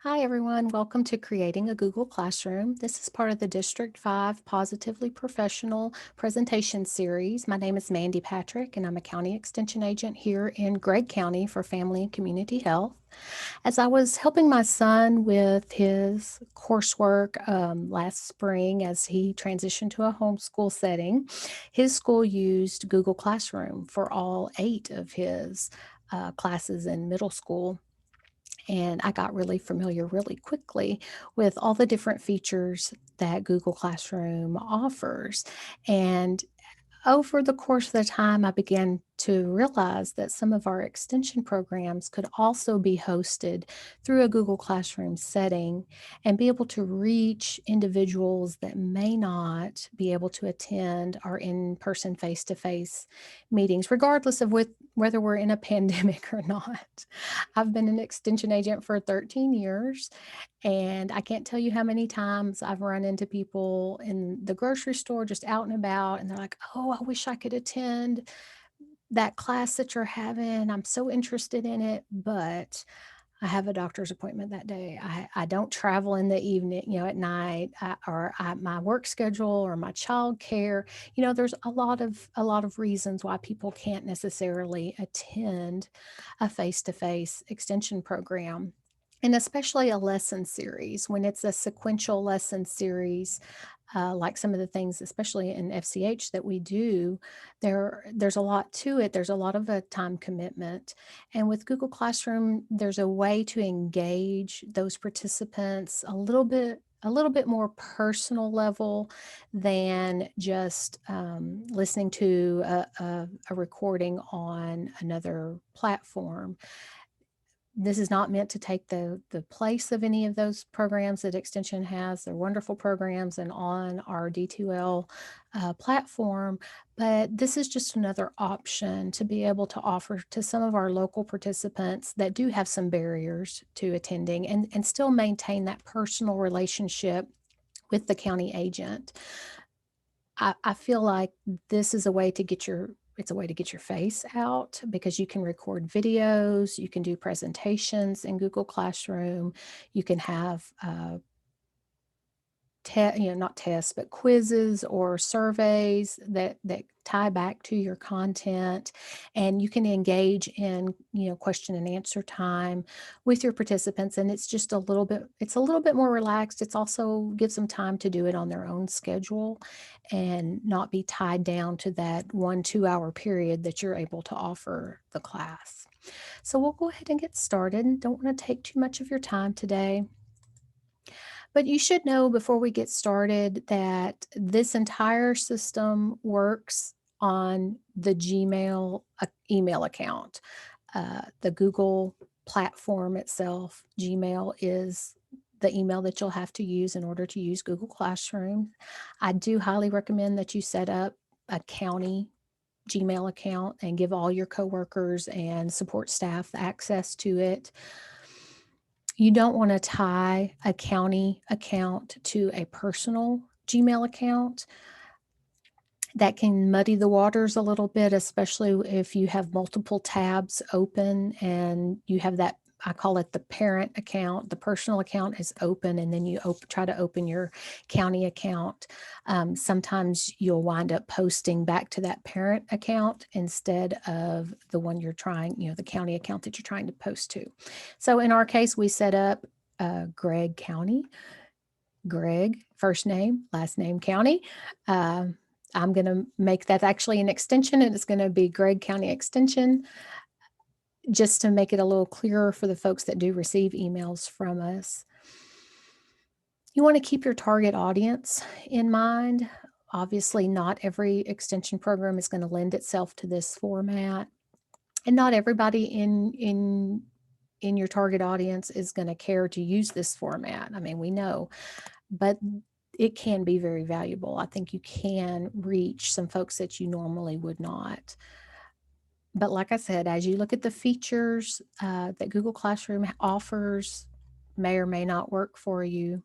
Hi, everyone. Welcome to Creating a Google Classroom. This is part of the District 5 Positively Professional Presentation Series. My name is Mandy Patrick, and I'm a County Extension Agent here in Gregg County for Family and Community Health. As I was helping my son with his coursework last spring as he transitioned to a homeschool setting, his school used Google Classroom for all 8 of his classes in middle school. And I got really familiar really quickly with all the different features that Google Classroom offers. And over the course of the time, I began to realize that some of our extension programs could also be hosted through a Google Classroom setting and be able to reach individuals that may not be able to attend our in person, face to face meetings, regardless of whether we're in a pandemic or not. I've been an extension agent for 13 years, and I can't tell you how many times I've run into people in the grocery store just out and about, and they're like, "Oh, I wish I could attend that class that you're having. I'm so interested in it, but I have a doctor's appointment that day. I don't travel in the evening, at night, my work schedule or my childcare. There's a lot of reasons why people can't necessarily attend a face-to-face extension program. And especially a lesson series, when it's a sequential lesson series, like some of the things, especially in FCH that we do, there's a lot to it. There's a lot of a time commitment. And with Google Classroom, there's a way to engage those participants a little bit more personal level than just listening to a recording on another platform. This is not meant to take the place of any of those programs that Extension has. They're wonderful programs and on our D2L platform, but this is just another option to be able to offer to some of our local participants that do have some barriers to attending and still maintain that personal relationship with the county agent. I feel like this is a way to get your it's a way to get your face out because you can record videos, you can do presentations in Google Classroom, you can have not tests, but quizzes or surveys that tie back to your content, and you can engage in, question and answer time with your participants, and it's a little bit more relaxed. It's also gives them time to do it on their own schedule and not be tied down to that 1 2 hour period that you're able to offer the class. So we'll go ahead and get started. Don't want to take too much of your time today. But you should know before we get started that this entire system works on the Gmail email account. The Google platform itself, Gmail, is the email that you'll have to use in order to use Google Classroom. I do highly recommend that you set up a county Gmail account and give all your coworkers and support staff access to it. You don't wanna tie a county account to a personal Gmail account. That can muddy the waters a little bit, especially if you have multiple tabs open and you have that. I call it the parent account. The personal account is open, and then you try to open your county account. Sometimes you'll wind up posting back to that parent account instead of the one you're trying, the county account that you're trying to post to. So in our case, we set up Gregg County, Gregg, first name, last name, county. Um, I'm going to make that actually an extension, and it's going to be Gregg County Extension, just to make it a little clearer for the folks that do receive emails from us. You want to keep your target audience in mind. Obviously, not every extension program is going to lend itself to this format, and not everybody in your target audience is going to care to use this format. I mean, we know, but it can be very valuable. I think you can reach some folks that you normally would not. But like I said, as you look at the features that Google Classroom offers, may or may not work for you.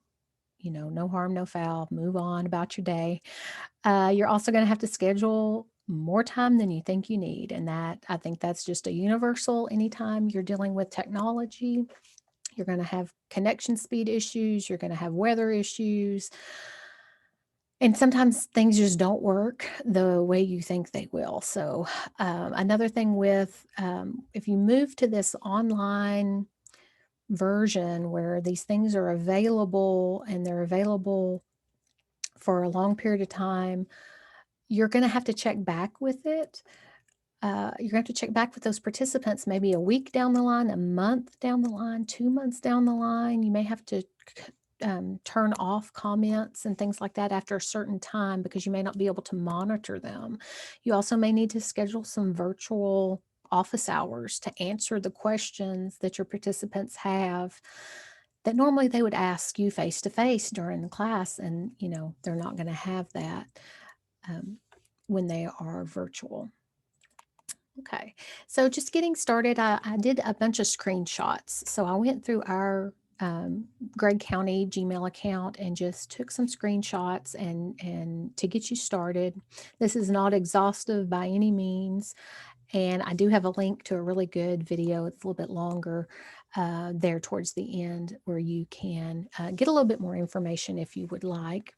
No harm, no foul. Move on about your day. You're also going to have to schedule more time than you think you need. And I think that's just a universal anytime you're dealing with technology. You're going to have connection speed issues. You're going to have weather issues. And sometimes things just don't work the way you think they will. So, another thing with if you move to this online version where these things are available and they're available for a long period of time, you're going to have to check back with it. You're going to have to check back with those participants maybe a week down the line, a month down the line, 2 months down the line. You may have to turn off comments and things like that after a certain time because you may not be able to monitor them. You also may need to schedule some virtual office hours to answer the questions that your participants have that normally they would ask you face to face during the class. And, they're not going to have that um, when they are virtual. Okay, so just getting started, I did a bunch of screenshots. So I went through our Gregg County Gmail account and just took some screenshots and to get you started. This is not exhaustive by any means, and I do have a link to a really good video. It's a little bit longer there towards the end where you can get a little bit more information if you would like.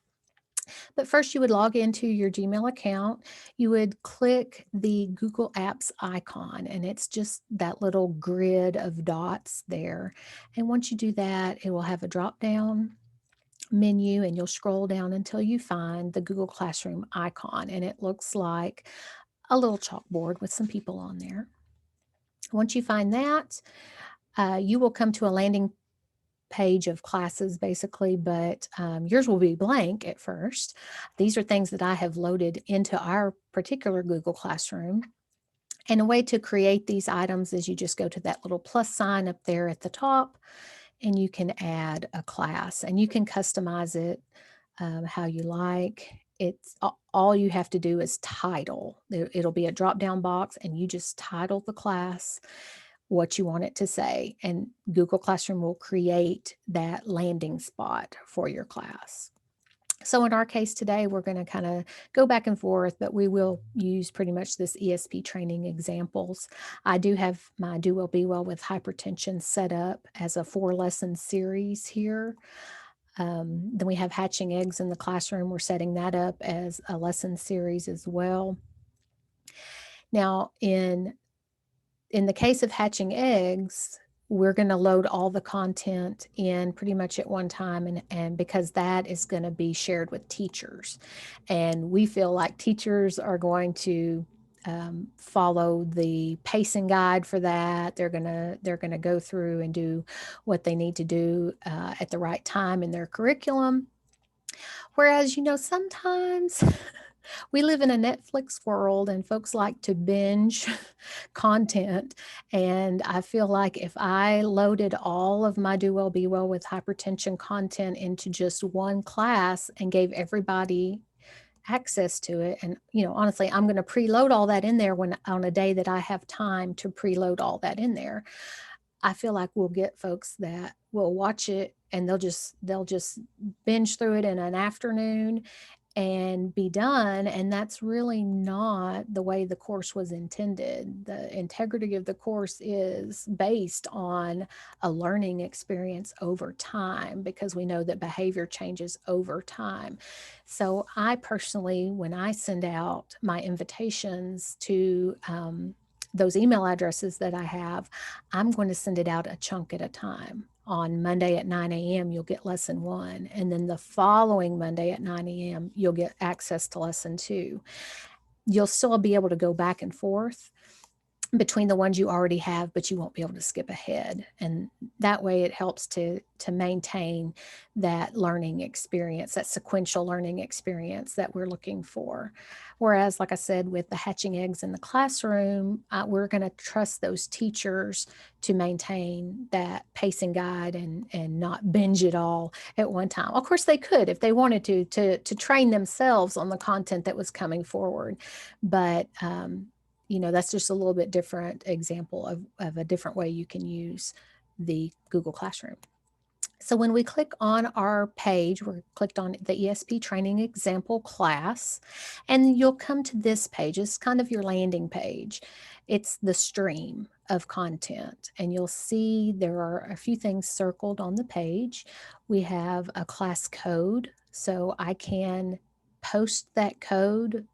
But first, you would log into your Gmail account. You would click the Google Apps icon, and it's just that little grid of dots there. And once you do that, it will have a drop down menu, and you'll scroll down until you find the Google Classroom icon. And it looks like a little chalkboard with some people on there. Once you find that, you will come to a landing page of classes basically, but yours will be blank at first. These are things that I have loaded into our particular Google Classroom. And a way to create these items is you just go to that little plus sign up there at the top and you can add a class and you can customize it how you like. It's all you have to do is title. It'll be a drop down box and you just title the class what you want it to say, and Google Classroom will create that landing spot for your class. So in our case today, we're going to kind of go back and forth, but we will use pretty much this ESP training examples. I do have my Do Well, Be Well with Hypertension set up as a 4-lesson series here. Then we have Hatching Eggs in the Classroom. We're setting that up as a lesson series as well. Now, in the case of Hatching Eggs, we're going to load all the content in pretty much at one time, and because that is going to be shared with teachers, and we feel like teachers are going to follow the pacing guide for that. They're gonna go through and do what they need to do at the right time in their curriculum. Whereas, sometimes we live in a Netflix world and folks like to binge content. And I feel like if I loaded all of my Do Well, Be Well with Hypertension content into just one class and gave everybody access to it, and honestly, I'm going to preload all that in there when on a day that I have time to preload all that in there. I feel like we'll get folks that will watch it and they'll just binge through it in an afternoon and be done. And that's really not the way the course was intended. The integrity of the course is based on a learning experience over time, because we know that behavior changes over time. So I personally, when I send out my invitations to those email addresses that I have, I'm going to send it out a chunk at a time. On Monday at 9 a.m., you'll get lesson 1. And then the following Monday at 9 a.m., you'll get access to lesson 2. You'll still be able to go back and forth between the ones you already have, but you won't be able to skip ahead. And that way it helps to maintain that learning experience, that sequential learning experience that we're looking for. Whereas, like I said, with the Hatching Eggs in the Classroom, we're going to trust those teachers to maintain that pacing guide and not binge it all at one time. Of course, they could if they wanted to train themselves on the content that was coming forward. But that's just a little bit different example of a different way you can use the Google Classroom. So when we click on our page, we're clicked on the ESP training example class, and you'll come to this page. It's kind of your landing page. It's the stream. of content. And you'll see there are a few things circled on the page. We have a class code, so I can post that code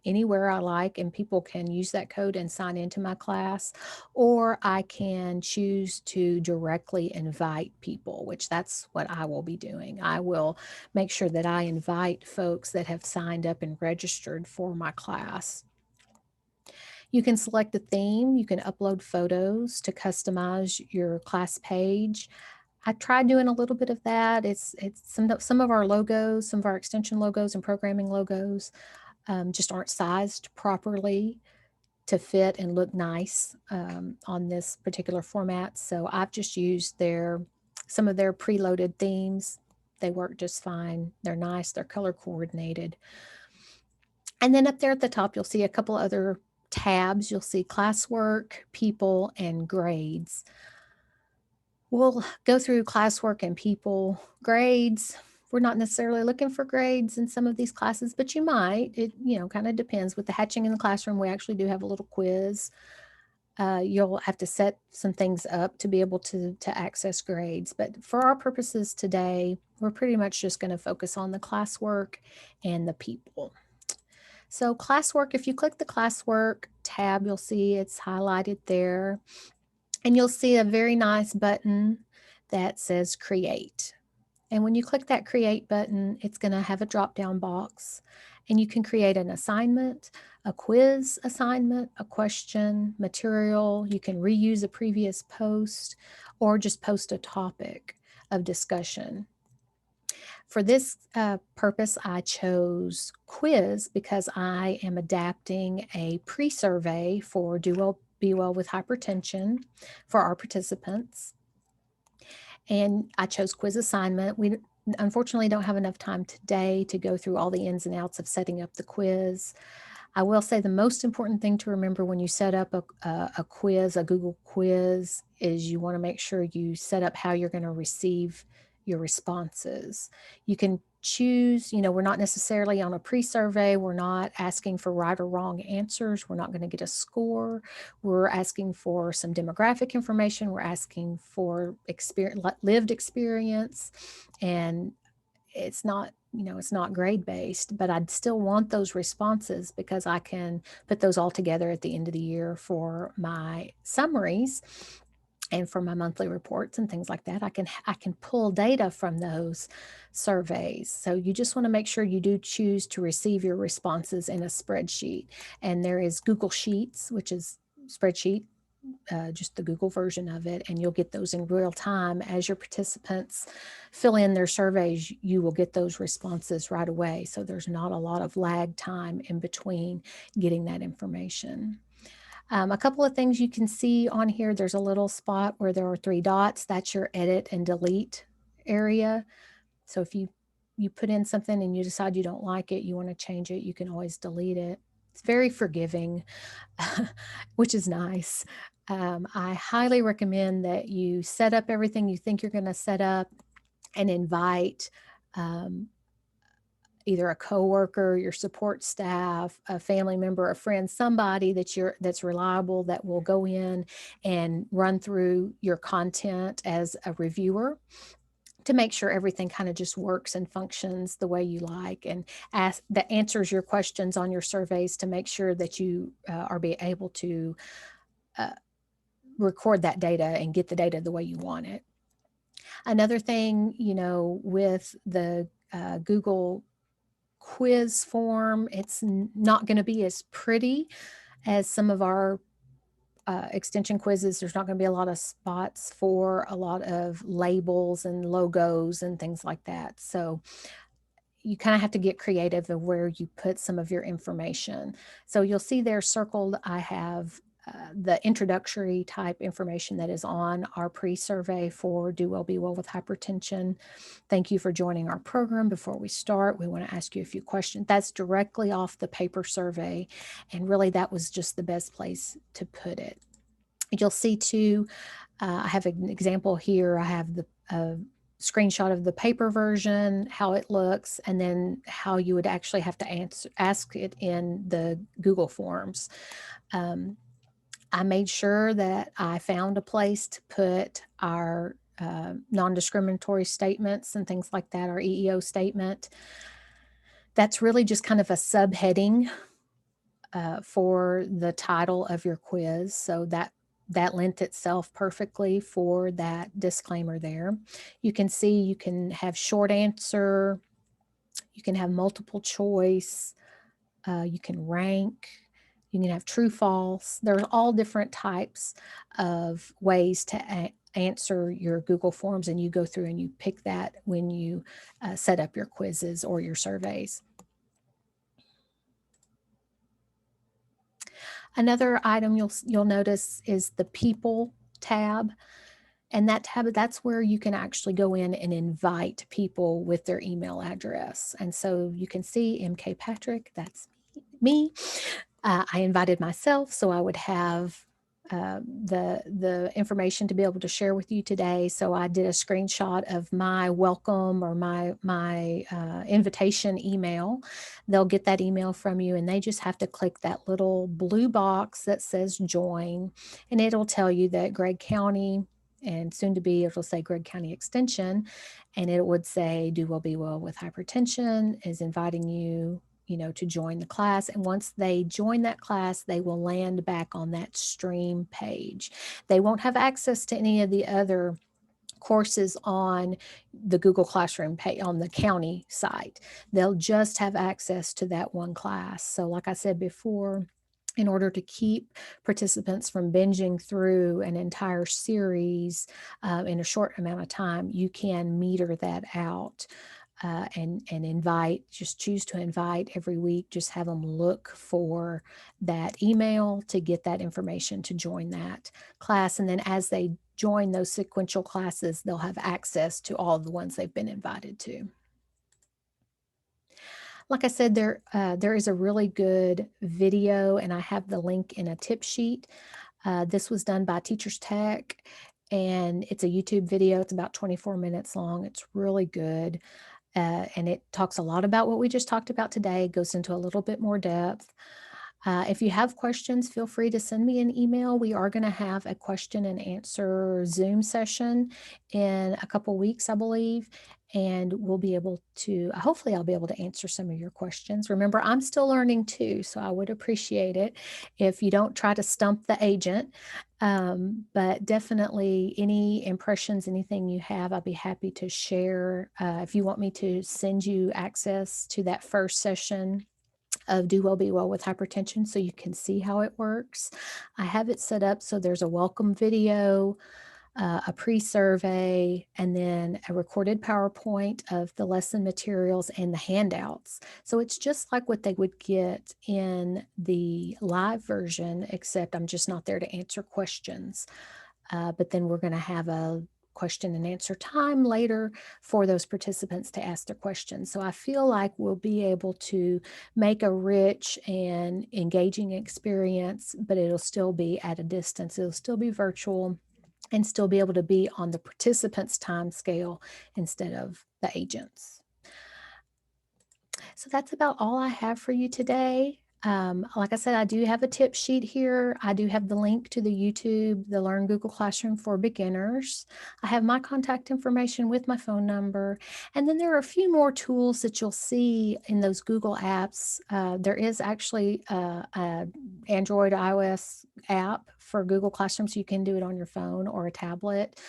anywhere I like, and people can use that code and sign into my class, or I can choose to directly invite people, which that's what I will be doing. I will make sure that I invite folks that have signed up and registered for my class. You can select the theme, you can upload photos to customize your class page. I tried doing a little bit of that. It's some of our logos, some of our extension logos and programming logos just aren't sized properly to fit and look nice on this particular format. So I've just used some of their preloaded themes. They work just fine. They're nice. They're color coordinated. And then up there at the top, you'll see a couple other tabs. You'll see classwork, people, and grades. We'll go through classwork and people. Grades, we're not necessarily looking for grades in some of these classes, but you might. It, kind of depends. With the Hatching in the Classroom, we actually do have a little quiz. You'll have to set some things up to be able to access grades. But for our purposes today, we're pretty much just going to focus on the classwork and the people. So classwork, if you click the classwork tab, you'll see it's highlighted there. And you'll see a very nice button that says create. And when you click that create button, it's going to have a drop-down box, and you can create an assignment, a quiz assignment, a question, material. You can reuse a previous post or just post a topic of discussion. For this purpose, I chose quiz because I am adapting a pre-survey for Do Well, Be Well with Hypertension for our participants. And I chose quiz assignment. We unfortunately don't have enough time today to go through all the ins and outs of setting up the quiz. I will say the most important thing to remember when you set up a quiz, a Google quiz, is you want to make sure you set up how you're going to receive your responses. You can choose, we're not necessarily on a pre-survey. We're not asking for right or wrong answers. We're not going to get a score. We're asking for some demographic information. We're asking for lived experience, and it's not grade based, but I'd still want those responses because I can put those all together at the end of the year for my summaries and for my monthly reports and things like that. I can pull data from those surveys. So you just want to make sure you do choose to receive your responses in a spreadsheet. And there is Google Sheets, which is spreadsheet, just the Google version of it, and you'll get those in real time. As your participants fill in their surveys, you will get those responses right away. So there's not a lot of lag time in between getting that information. A couple of things you can see on here, there's a little spot where there are 3 dots. That's your edit and delete area. So if you put in something and you decide you don't like it, you want to change it, you can always delete it. It's very forgiving, which is nice. I highly recommend that you set up everything you think you're going to set up and invite either a coworker, your support staff, a family member, a friend, somebody that's reliable, that will go in and run through your content as a reviewer to make sure everything kind of just works and functions the way you like, and that answers your questions on your surveys to make sure that you are be able to record that data and get the data the way you want it. Another thing, with the Google quiz form, it's not going to be as pretty as some of our extension quizzes. There's not going to be a lot of spots for a lot of labels and logos and things like that. So you kind of have to get creative of where you put some of your information. So you'll see there circled, I have the introductory type information that is on our pre-survey for Do Well, Be Well with Hypertension. Thank you for joining our program. Before we start, we want to ask you a few questions. That's directly off the paper survey, and really that was just the best place to put it. You'll see too, I have an example here. I have the screenshot of the paper version, how it looks, and then how you would actually have to ask it in the Google Forms. I made sure that I found a place to put our non-discriminatory statements and things like that, our EEO statement. That's really just kind of a subheading for the title of your quiz. So that lent itself perfectly for that disclaimer there. You can see you can have short answer, you can have multiple choice, you can rank, you can have true, false. There are all different types of ways to answer your Google Forms, and you go through and you pick that when you set up your quizzes or your surveys. Another item you'll notice is the People tab. And that tab, that's where you can actually go in and invite people with their email address. And so you can see MK Patrick, that's me. I invited myself, so I would have the information to be able to share with you today. So I did a screenshot of my welcome or my invitation email. They'll get that email from you, and they just have to click that little blue box that says join, and it'll tell you that Gregg County, and soon to be it'll say Gregg County Extension, and it would say Do Well Be Well with Hypertension is inviting you, to join the class. And once they join that class, they will land back on that stream page. They won't have access to any of the other courses on the Google Classroom page on the county site. They'll just have access to that one class. So like I said before, in order to keep participants from binging through an entire series in a short amount of time, you can meter that out. And just choose to invite every week. Just have them look for that email to get that information to join that class. And then as they join those sequential classes, they'll have access to all the ones they've been invited to. Like I said, there is a really good video, and I have the link in a tip sheet. This was done by Teachers Tech, and it's a YouTube video. It's about 24 minutes long. It's really good. And it talks a lot about what we just talked about today, goes into a little bit more depth. If you have questions, feel free to send me an email. We are going to have a question and answer Zoom session in a couple weeks, I believe, and we'll be able to, hopefully I'll be able to answer some of your questions. Remember, I'm still learning too, so I would appreciate it if you don't try to stump the agent. But definitely any impressions, anything you have, I'll be happy to share. If you want me to send you access to that first session of Do Well Be Well with Hypertension so you can see how it works, I have it set up so there's a welcome video, a pre-survey, and then a recorded PowerPoint of the lesson materials and the handouts. So it's just like what they would get in the live version, except I'm just not there to answer questions. But then we're going to have a question and answer time later for those participants to ask their questions. So I feel like we'll be able to make a rich and engaging experience, but it'll still be at a distance. It'll still be virtual and still be able to be on the participants' time scale instead of the agents. So that's about all I have for you today. Like I said, I do have a tip sheet here. I do have the link to the YouTube, the Learn Google Classroom for Beginners. I have my contact information with my phone number. And then there are a few more tools that you'll see in those Google apps. There is actually a Android iOS app for Google Classroom, so you can do it on your phone or a tablet.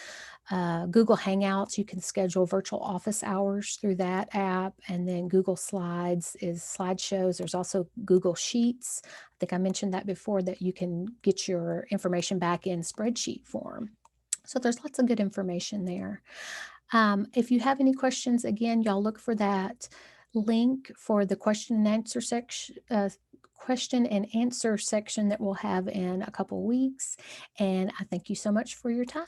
Google Hangouts, you can schedule virtual office hours through that app. And then Google Slides is slideshows. There's also Google Sheets. I think I mentioned that before, that you can get your information back in spreadsheet form. So there's lots of good information there. If you have any questions, again, y'all look for that link for the question and answer section. Question and answer section that we'll have in a couple weeks. And I thank you so much for your time.